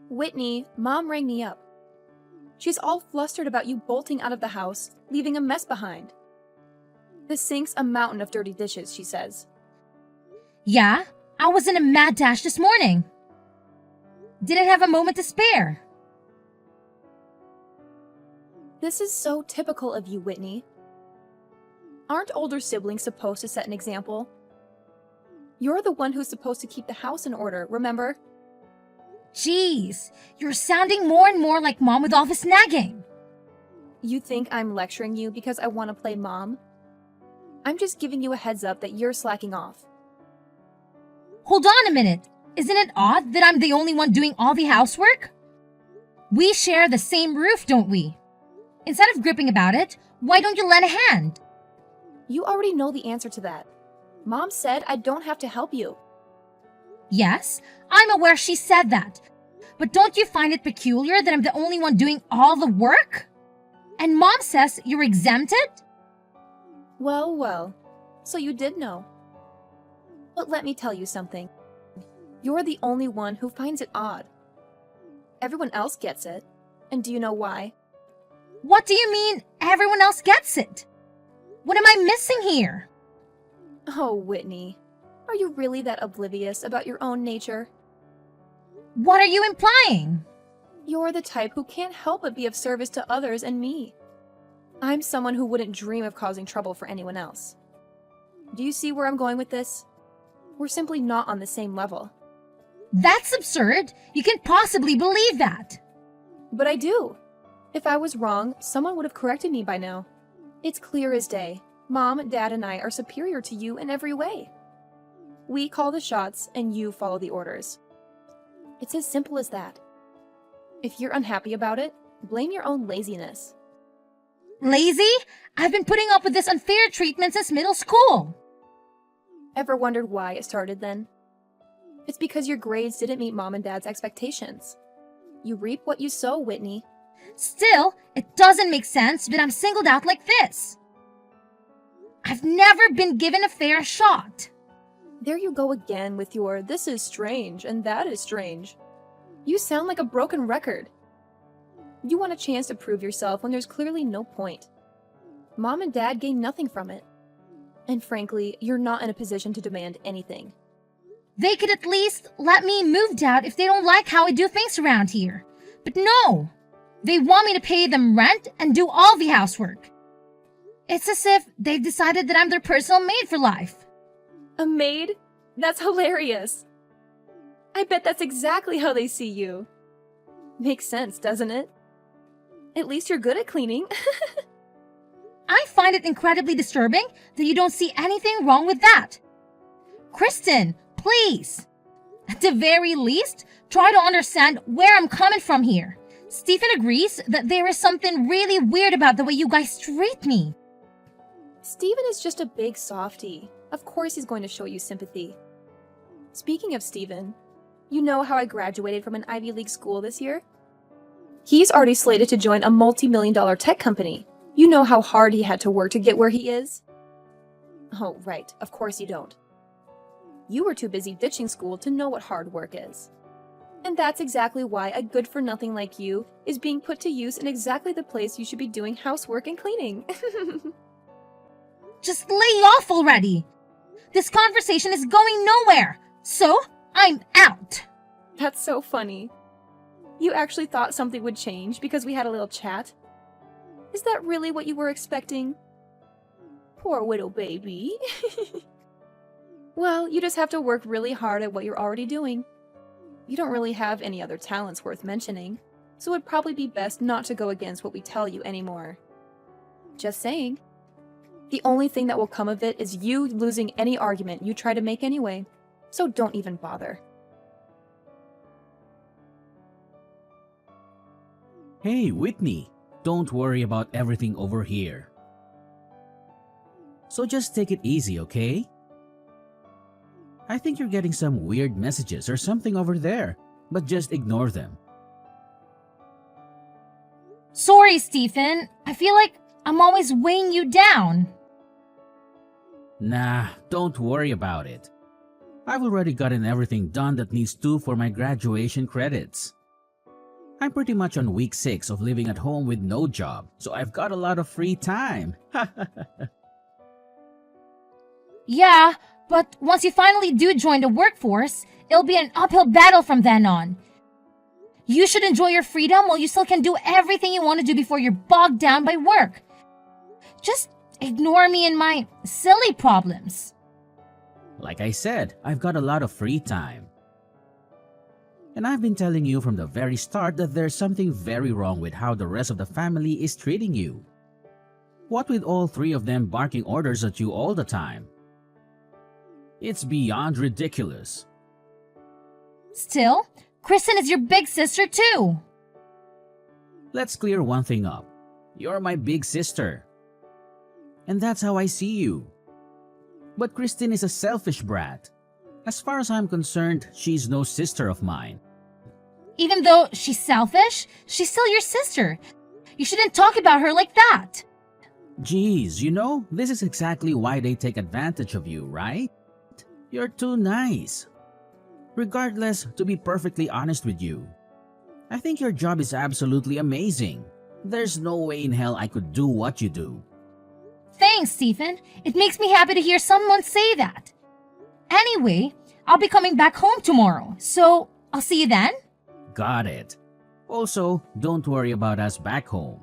Whitney, Mom rang me up. She's all flustered about you bolting out of the house, leaving a mess behind. The sink's a mountain of dirty dishes, she says. Yeah, I was in a mad dash this morning. Didn't have a moment to spare. This is so typical of you, Whitney. Aren't older siblings supposed to set an example? You're the one who's supposed to keep the house in order, remember? Jeez, you're sounding more and more like Mom with all this nagging. You think I'm lecturing you because I want to play Mom? I'm just giving you a heads up that you're slacking off. Hold on a minute. Isn't it odd that I'm the only one doing all the housework? We share the same roof, don't we? Instead of gripping about it, why don't you lend a hand? You already know the answer to that. Mom said I don't have to help you. Yes, I'm aware she said that. But don't you find it peculiar that I'm the only one doing all the work? And Mom says you're exempted? Well, so you did know. But let me tell you something. You're the only one who finds it odd. Everyone else gets it. And do you know why? What do you mean everyone else gets it? What am I missing here? Oh, Whitney. Are you really that oblivious about your own nature? What are you implying? You're the type who can't help but be of service to others and me. I'm someone who wouldn't dream of causing trouble for anyone else. Do you see where I'm going with this? We're simply not on the same level. That's absurd. You can't possibly believe that. But I do. If I was wrong, someone would have corrected me by now. It's clear as day. Mom, Dad, and I are superior to you in every way. We call the shots and you follow the orders. It's as simple as that. If you're unhappy about it, blame your own laziness. Lazy? I've been putting up with this unfair treatment since middle school. Ever wondered why it started then? It's because your grades didn't meet Mom and Dad's expectations. You reap what you sow, Whitney. Still, it doesn't make sense that I'm singled out like this. I've never been given a fair shot. There you go again with your this is strange and that is strange. You sound like a broken record. You want a chance to prove yourself when there's clearly no point. Mom and Dad gain nothing from it. And frankly, you're not in a position to demand anything. They could at least let me move out if they don't like how I do things around here. But no, they want me to pay them rent and do all the housework. It's as if they've decided that I'm their personal maid for life. A maid? That's hilarious. I bet that's exactly how they see you. Makes sense, doesn't it? At least you're good at cleaning. I find it incredibly disturbing that you don't see anything wrong with that. Kristen, please. At the very least, try to understand where I'm coming from here. Stephen agrees that there is something really weird about the way you guys treat me. Stephen is just a big softie. Of course he's going to show you sympathy. Speaking of Stephen, you know how I graduated from an Ivy League school this year? He's already slated to join a multi-million-dollar tech company. You know how hard he had to work to get where he is? Oh, right. Of course you don't. You were too busy ditching school to know what hard work is. And that's exactly why a good-for-nothing like you is being put to use in exactly the place you should be doing housework and cleaning. Just lay off already. This conversation is going nowhere, so I'm out. That's so funny. You actually thought something would change because we had a little chat? Is that really what you were expecting? Poor widow baby. Well, you just have to work really hard at what you're already doing. You don't really have any other talents worth mentioning, so it'd probably be best not to go against what we tell you anymore. Just saying. The only thing that will come of it is you losing any argument you try to make anyway, so don't even bother. Hey, Whitney, don't worry about everything over here. So just take it easy, okay? I think you're getting some weird messages or something over there, but just ignore them. Sorry, Stephen. I feel like I'm always weighing you down. Nah, don't worry about it. I've already gotten everything done that needs to for my graduation credits. I'm pretty much on week 6 of living at home with no job, so I've got a lot of free time. Yeah, but once you finally do join the workforce, it'll be an uphill battle from then on. You should enjoy your freedom while you still can do everything you want to do before you're bogged down by work. Just ignore me and my silly problems. Like I said, I've got a lot of free time. And I've been telling you from the very start that there's something very wrong with how the rest of the family is treating you. What with all 3 of them barking orders at you all the time? It's beyond ridiculous. Still, Kristen is your big sister too. Let's clear one thing up. You're my big sister. And that's how I see you. But Christine is a selfish brat. As far as I'm concerned, she's no sister of mine. Even though she's selfish, she's still your sister. You shouldn't talk about her like that. Geez, this is exactly why they take advantage of you, right? You're too nice. Regardless, to be perfectly honest with you, I think your job is absolutely amazing. There's no way in hell I could do what you do. Thanks, Stephen. It makes me happy to hear someone say that. Anyway, I'll be coming back home tomorrow, so I'll see you then. Got it. Also, don't worry about us back home.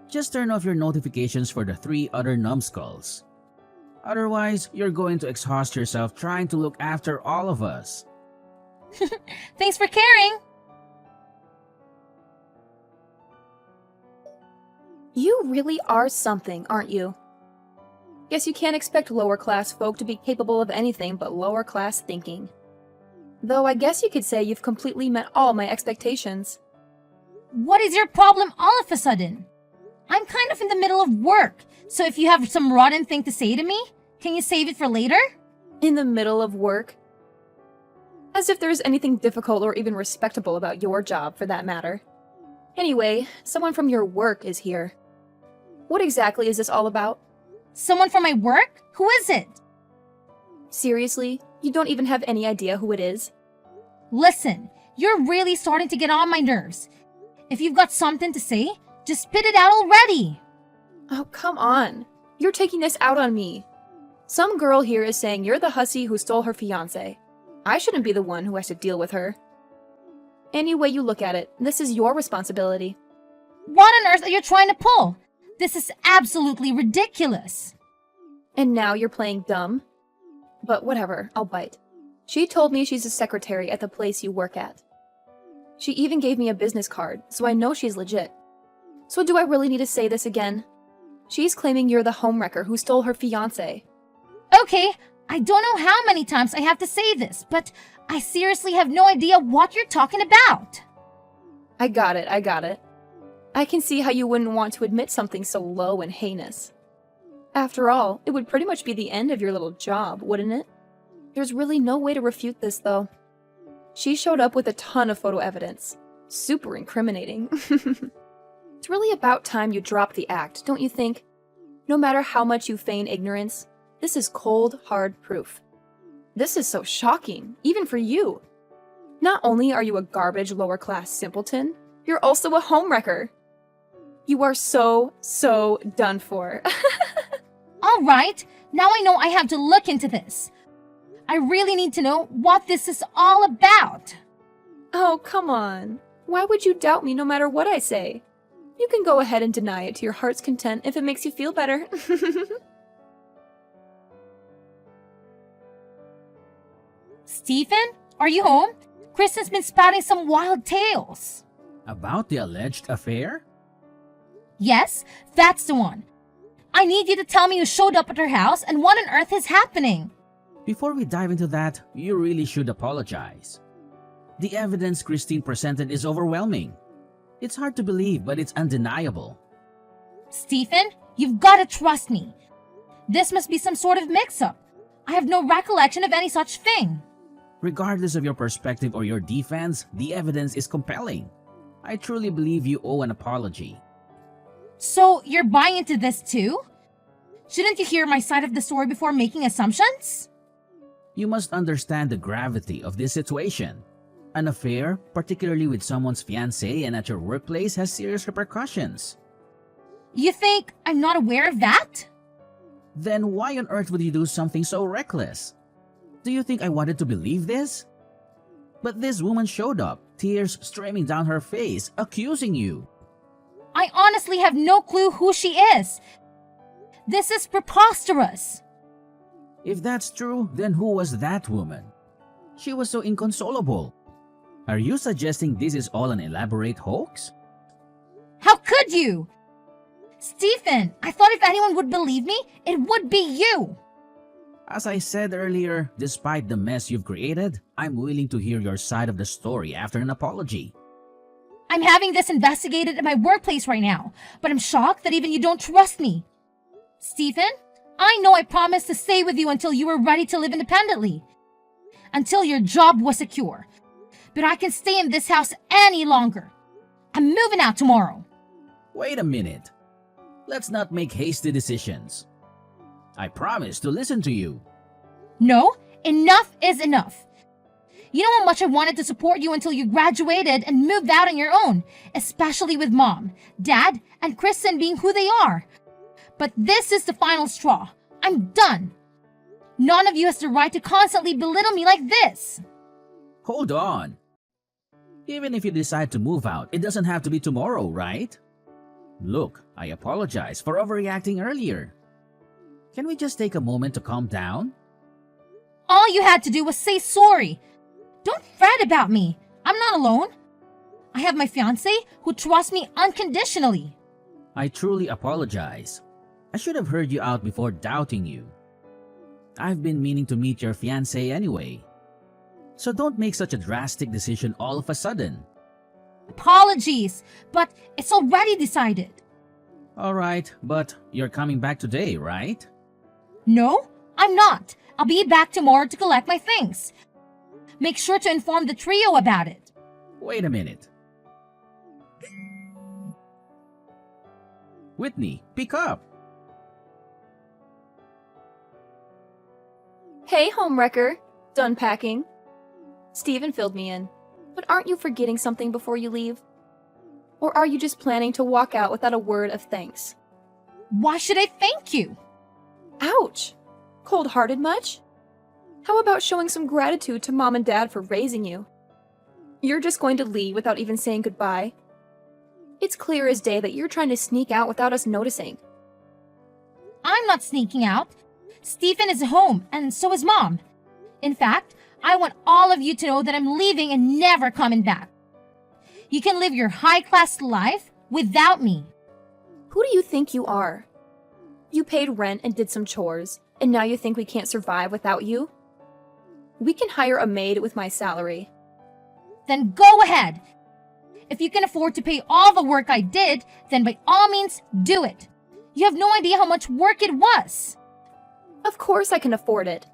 Just turn off your notifications for the 3 other numbskulls. Otherwise, you're going to exhaust yourself trying to look after all of us. Thanks for caring. You really are something, aren't you? Guess you can't expect lower-class folk to be capable of anything but lower-class thinking. Though I guess you could say you've completely met all my expectations. What is your problem all of a sudden? I'm kind of in the middle of work, so if you have some rotten thing to say to me, can you save it for later? In the middle of work? As if there's anything difficult or even respectable about your job, for that matter. Anyway, someone from your work is here. What exactly is this all about? Someone from my work? Who is it? Seriously? You don't even have any idea who it is? Listen, you're really starting to get on my nerves. If you've got something to say, just spit it out already. Oh, come on. You're taking this out on me. Some girl here is saying you're the hussy who stole her fiancé. I shouldn't be the one who has to deal with her. Any way you look at it, this is your responsibility. What on earth are you trying to pull? This is absolutely ridiculous. And now you're playing dumb? But whatever, I'll bite. She told me she's a secretary at the place you work at. She even gave me a business card, so I know she's legit. So do I really need to say this again? She's claiming you're the homewrecker who stole her fiancé. Okay, I don't know how many times I have to say this, but I seriously have no idea what you're talking about. I got it. I can see how you wouldn't want to admit something so low and heinous. After all, it would pretty much be the end of your little job, wouldn't it? There's really no way to refute this, though. She showed up with a ton of photo evidence. Super incriminating. It's really about time you drop the act, don't you think? No matter how much you feign ignorance, this is cold, hard proof. This is so shocking, even for you. Not only are you a garbage lower-class simpleton, you're also a homewrecker. You are so done for. All right, now I know I have to look into this. I really need to know what this is all about. Oh, come on. Why would you doubt me no matter what I say? You can go ahead and deny it to your heart's content if it makes you feel better. Stephen, are you home? Kristen's been spouting some wild tales. About the alleged affair? Yes, that's the one. I need you to tell me who showed up at her house and what on earth is happening. Before we dive into that, you really should apologize. The evidence Christine presented is overwhelming. It's hard to believe, but it's undeniable. Stephen, you've got to trust me. This must be some sort of mix-up. I have no recollection of any such thing. Regardless of your perspective or your defense, the evidence is compelling. I truly believe you owe an apology. So, you're buying into this too? Shouldn't you hear my side of the story before making assumptions? You must understand the gravity of this situation. An affair, particularly with someone's fiancé and at your workplace, has serious repercussions. You think I'm not aware of that? Then why on earth would you do something so reckless? Do you think I wanted to believe this? But this woman showed up, tears streaming down her face, accusing you. I honestly have no clue who she is. This is preposterous. If that's true, then who was that woman? She was so inconsolable. Are you suggesting this is all an elaborate hoax? How could you? Stephen, I thought if anyone would believe me, it would be you. As I said earlier, despite the mess you've created, I'm willing to hear your side of the story after an apology. I'm having this investigated at my workplace right now, but I'm shocked that even you don't trust me. Stephen, I know I promised to stay with you until you were ready to live independently. Until your job was secure. But I can stay in this house any longer. I'm moving out tomorrow. Wait a minute. Let's not make hasty decisions. I promise to listen to you. No, enough is enough. You know how much I wanted to support you until you graduated and moved out on your own, especially with Mom, Dad, and Kristen being who they are. But this is the final straw. I'm done. None of you has the right to constantly belittle me like this. Hold on. Even if you decide to move out, it doesn't have to be tomorrow, right? Look, I apologize for overreacting earlier. Can we just take a moment to calm down? All you had to do was say sorry. Don't fret about me. I'm not alone. I have my fiancé who trusts me unconditionally. I truly apologize. I should have heard you out before doubting you. I've been meaning to meet your fiancé anyway. So don't make such a drastic decision all of a sudden. Apologies, but it's already decided. Alright, but you're coming back today, right? No, I'm not. I'll be back tomorrow to collect my things. Make sure to inform the trio about it. Wait a minute. Whitney, pick up. Hey, homewrecker. Done packing? Stephen filled me in. But aren't you forgetting something before you leave? Or are you just planning to walk out without a word of thanks? Why should I thank you? Ouch! Cold-hearted much? How about showing some gratitude to Mom and Dad for raising you? You're just going to leave without even saying goodbye? It's clear as day that you're trying to sneak out without us noticing. I'm not sneaking out. Stephen is home, and so is Mom. In fact, I want all of you to know that I'm leaving and never coming back. You can live your high-class life without me. Who do you think you are? You paid rent and did some chores, and now you think we can't survive without you? We can hire a maid with my salary. Then go ahead. If you can afford to pay all the work I did, then by all means, do it. You have no idea how much work it was. Of course I can afford it.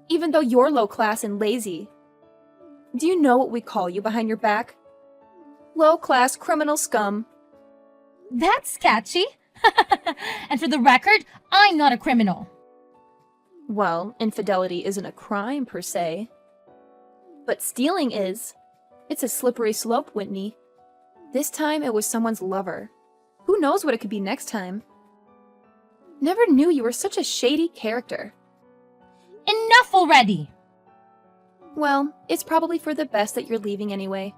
Even though you're low class and lazy. Do you know what we call you behind your back? Low class criminal scum. That's catchy. And for the record, I'm not a criminal. Well, infidelity isn't a crime per se. But stealing is. It's a slippery slope, Whitney. This time it was someone's lover. Who knows what it could be next time? Never knew you were such a shady character. Enough already! Well, it's probably for the best that you're leaving anyway.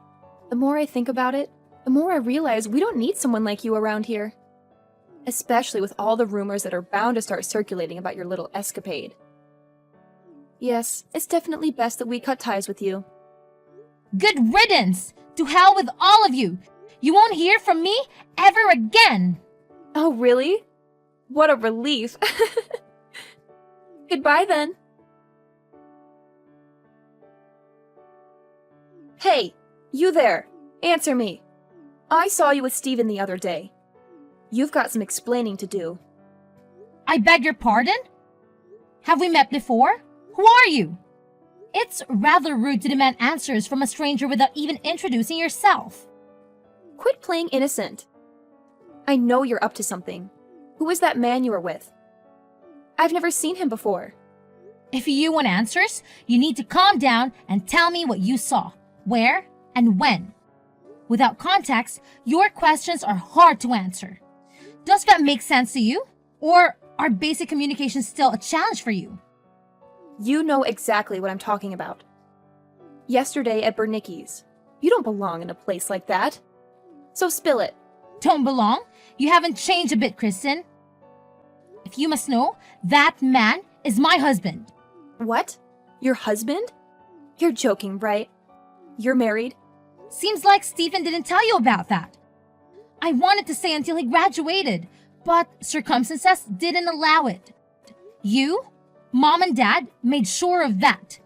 The more I think about it, the more I realize we don't need someone like you around here. Especially with all the rumors that are bound to start circulating about your little escapade. Yes, it's definitely best that we cut ties with you. Good riddance! To hell with all of you! You won't hear from me ever again! Oh, really? What a relief. Goodbye then. Hey, you there. Answer me. I saw you with Stephen the other day. You've got some explaining to do. I beg your pardon? Have we met before? Who are you? It's rather rude to demand answers from a stranger without even introducing yourself. Quit playing innocent. I know you're up to something. Who is that man you were with? I've never seen him before. If you want answers, you need to calm down and tell me what you saw. where, and when. Without context, your questions are hard to answer. Does that make sense to you? Or are basic communications still a challenge for you? You know exactly what I'm talking about. Yesterday at Bernicki's. You don't belong in a place like that. So spill it. Don't belong? You haven't changed a bit, Kristen. If you must know, that man is my husband. What? Your husband? You're joking, right? You're married? Seems like Stephen didn't tell you about that. I wanted to say until he graduated, but circumstances didn't allow it. You, Mom and Dad made sure of that.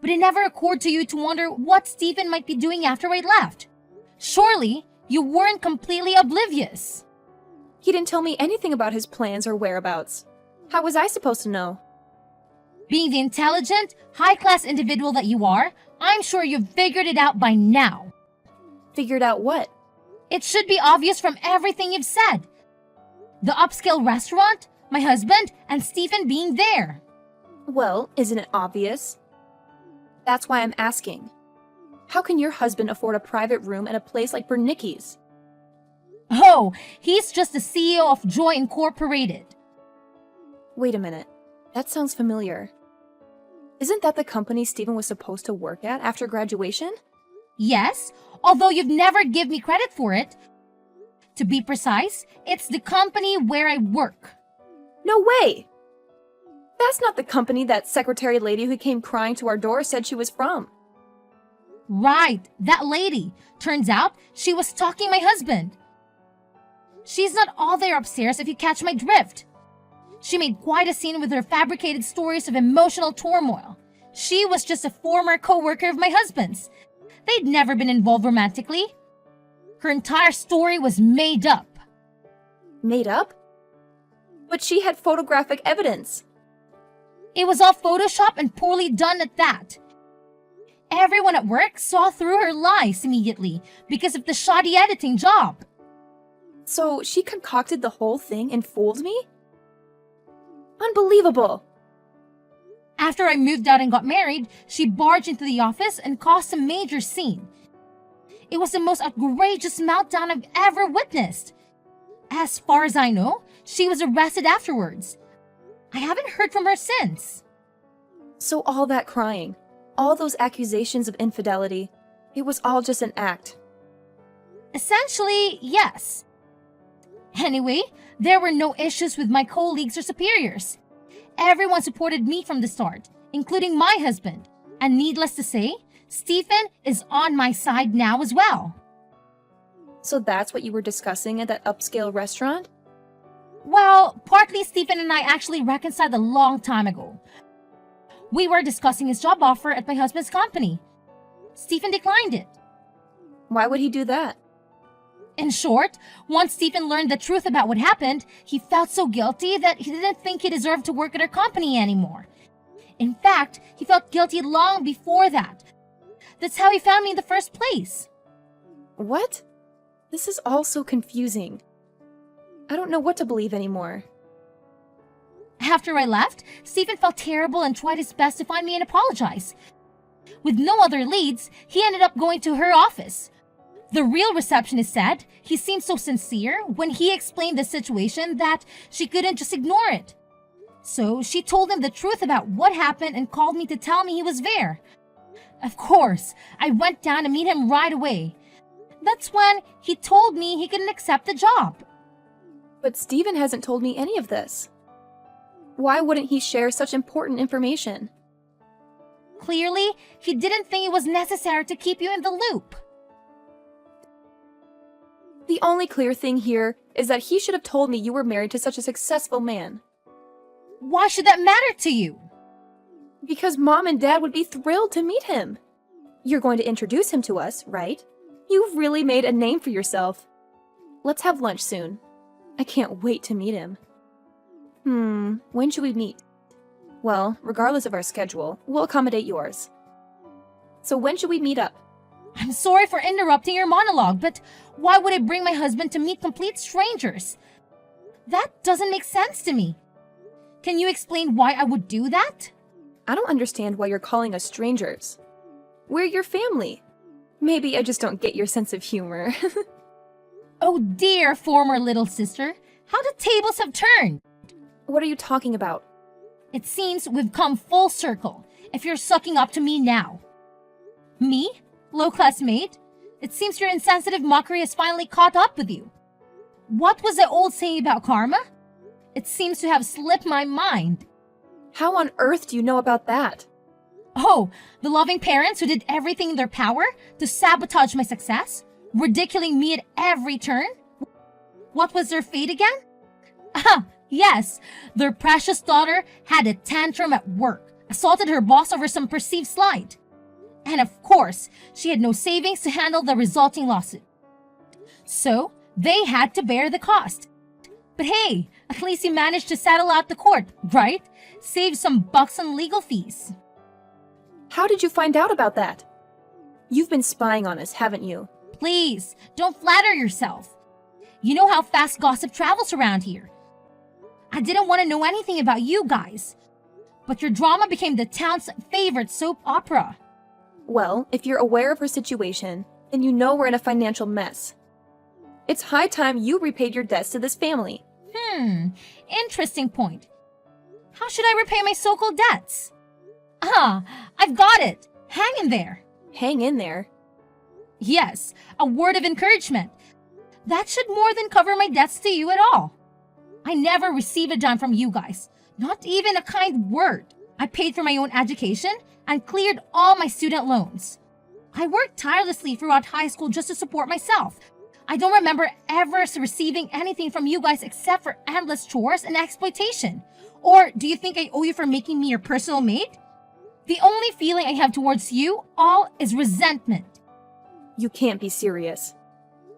But it never occurred to you to wonder what Stephen might be doing after I left. Surely, you weren't completely oblivious. He didn't tell me anything about his plans or whereabouts. How was I supposed to know? Being the intelligent, high-class individual that you are, I'm sure you've figured it out by now. Figured out what? It should be obvious from everything you've said. The upscale restaurant, my husband, and Stephen being there. Well, isn't it obvious? That's why I'm asking. How can your husband afford a private room at a place like Bernicki's? Oh, he's just the CEO of Joy Incorporated. Wait a minute. That sounds familiar. Isn't that the company Stephen was supposed to work at after graduation? Yes, although you've never given me credit for it. To be precise, it's the company where I work. No way! That's not the company that secretary lady who came crying to our door said she was from. Right, that lady. Turns out she was stalking my husband. She's not all there upstairs if you catch my drift. She made quite a scene with her fabricated stories of emotional turmoil. She was just a former co-worker of my husband's. They'd never been involved romantically. Her entire story was made up. Made up? But she had photographic evidence. It was all Photoshop and poorly done at that. Everyone at work saw through her lies immediately because of the shoddy editing job. So she concocted the whole thing and fooled me? Unbelievable! After I moved out and got married, she barged into the office and caused a major scene. It was the most outrageous meltdown I've ever witnessed. As far as I know, she was arrested afterwards. I haven't heard from her since. So all that crying, all those accusations of infidelity, it was all just an act. Essentially, yes. Anyway, there were no issues with my colleagues or superiors. Everyone supported me from the start, including my husband. And needless to say, Stephen is on my side now as well. So that's what you were discussing at that upscale restaurant? Well, partly Stephen and I actually reconciled a long time ago. We were discussing his job offer at my husband's company. Stephen declined it. Why would he do that? In short, once Stephen learned the truth about what happened, he felt so guilty that he didn't think he deserved to work at our company anymore. In fact, he felt guilty long before that. That's how he found me in the first place. What? This is all so confusing. I don't know what to believe anymore. After I left, Stephen felt terrible and tried his best to find me and apologize. With no other leads, he ended up going to her office. The real receptionist said he seemed so sincere when he explained the situation that she couldn't just ignore it. So she told him the truth about what happened and called me to tell me he was there. Of course, I went down to meet him right away. That's when he told me he couldn't accept the job. But Stephen hasn't told me any of this. Why wouldn't he share such important information? Clearly, he didn't think it was necessary to keep you in the loop. The only clear thing here is that he should have told me you were married to such a successful man. Why should that matter to you? Because Mom and Dad would be thrilled to meet him. You're going to introduce him to us, right? You've really made a name for yourself. Let's have lunch soon. I can't wait to meet him. When should we meet? Well, regardless of our schedule, we'll accommodate yours. So when should we meet up? I'm sorry for interrupting your monologue, but why would I bring my husband to meet complete strangers? That doesn't make sense to me. Can you explain why I would do that? I don't understand why you're calling us strangers. We're your family. Maybe I just don't get your sense of humor. Oh dear, former little sister. How the tables have turned. What are you talking about? It seems we've come full circle if you're sucking up to me now. Me? Low-class mate? It seems your insensitive mockery has finally caught up with you. What was the old saying about karma? It seems to have slipped my mind. How on earth do you know about that? Oh, the loving parents who did everything in their power to sabotage my success, ridiculing me at every turn? What was their fate again? Ah, yes, their precious daughter had a tantrum at work, assaulted her boss over some perceived slight. And of course, she had no savings to handle the resulting lawsuit. So, they had to bear the cost. But hey, at least you managed to settle out the court, right? Save some bucks on legal fees. How did you find out about that? You've been spying on us, haven't you? Please, don't flatter yourself. You know how fast gossip travels around here. I didn't want to know anything about you guys, but your drama became the town's favorite soap opera. Well, if you're aware of her situation, then you know we're in a financial mess. It's high time you repaid your debts to this family. Interesting point. How should I repay my so-called debts? Ah, I've got it. Hang in there. Hang in there. Yes, a word of encouragement. That should more than cover my debts to you at all. I never received a dime from you guys, not even a kind word. I paid for my own education and cleared all my student loans. I worked tirelessly throughout high school just to support myself. I don't remember ever receiving anything from you guys except for endless chores and exploitation. Or do you think I owe you for making me your personal mate? The only feeling I have towards you all is resentment. You can't be serious.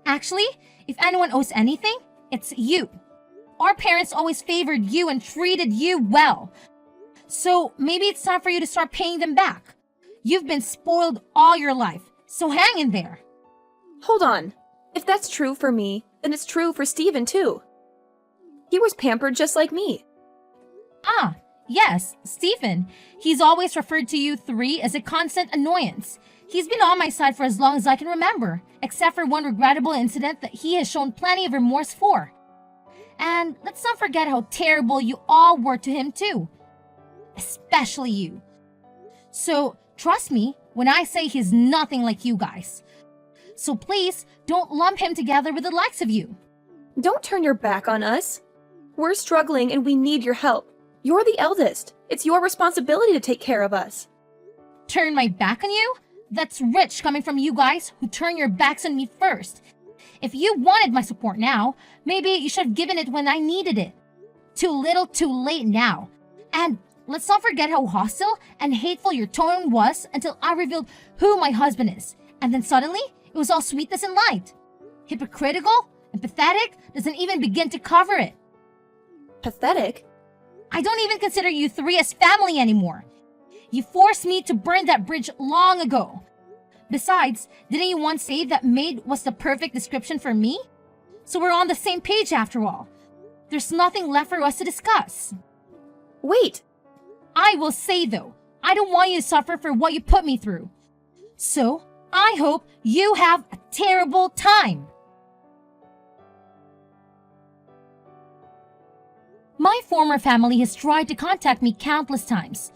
Actually, if anyone owes anything, it's you. Our parents always favored you and treated you well. So maybe it's time for you to start paying them back. You've been spoiled all your life, so hang in there. Hold on. If that's true for me, then it's true for Steven too. He was pampered just like me. Ah, yes, Stephen. He's always referred to you three as a constant annoyance. He's been on my side for as long as I can remember, except for one regrettable incident that he has shown plenty of remorse for. And let's not forget how terrible you all were to him too. Especially you. So, trust me when I say he's nothing like you guys. So please, don't lump him together with the likes of you. Don't turn your back on us. We're struggling and we need your help. You're the eldest. It's your responsibility to take care of us. Turn my back on you? That's rich coming from you guys who turn your backs on me first. If you wanted my support now, maybe you should have given it when I needed it. Too little, too late now. And let's not forget how hostile and hateful your tone was until I revealed who my husband is. And then suddenly, it was all sweetness and light. Hypocritical and pathetic doesn't even begin to cover it. Pathetic? I don't even consider you three as family anymore. You forced me to burn that bridge long ago. Besides, didn't you once say that maid was the perfect description for me? So we're on the same page after all. There's nothing left for us to discuss. Wait! I will say though, I don't want you to suffer for what you put me through. So, I hope you have a terrible time. My former family has tried to contact me countless times.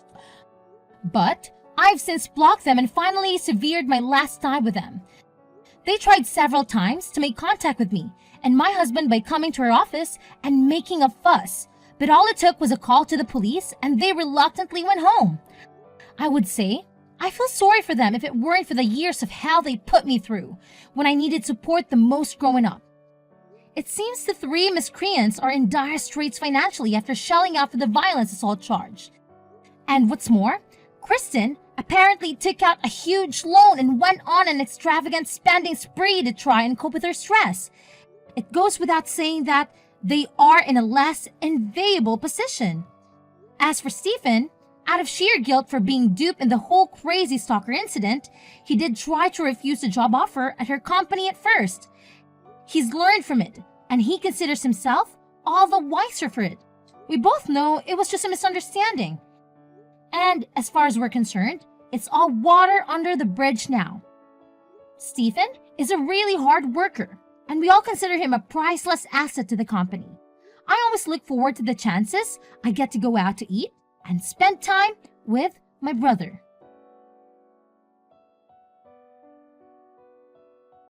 But I've since blocked them and finally severed my last tie with them. They tried several times to make contact with me and my husband by coming to our office and making a fuss. But all it took was a call to the police and they reluctantly went home. I would say, I feel sorry for them if it weren't for the years of hell they put me through when I needed support the most growing up. It seems the three miscreants are in dire straits financially after shelling out for the violence assault charge. And what's more, Kristen apparently took out a huge loan and went on an extravagant spending spree to try and cope with her stress. It goes without saying that they are in a less enviable position. As for Stephen, out of sheer guilt for being duped in the whole crazy stalker incident, he did try to refuse the job offer at her company at first. He's learned from it, and he considers himself all the wiser for it. We both know it was just a misunderstanding. And as far as we're concerned, It's all water under the bridge now. Stephen is a really hard worker, and we all consider him a priceless asset to the company. I always look forward to the chances I get to go out to eat and spend time with my brother.